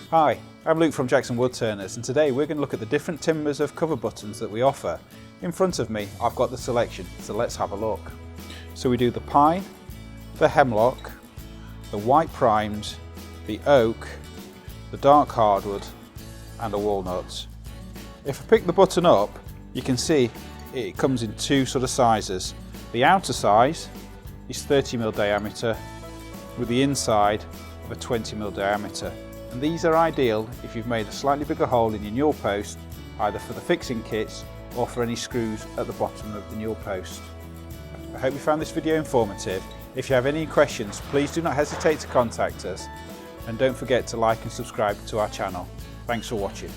Hi, I'm Luke from Jackson Woodturners, and today we're going to look at the different timbers of cover buttons that we offer. In front of me I've got the selection, so let's have a look. So we do the pine, the hemlock, the white primed, the oak, the dark hardwood and a walnut. If I pick the button up, you can see it comes in two sort of sizes. The outer size is 30mm diameter with the inside of a 20mm diameter. And these are ideal if you've made a slightly bigger hole in your newel post, either for the fixing kits or for any screws at the bottom of the newel post. I hope you found this video informative. If you have any questions, please do not hesitate to contact us, and don't forget to like and subscribe to our channel. Thanks for watching.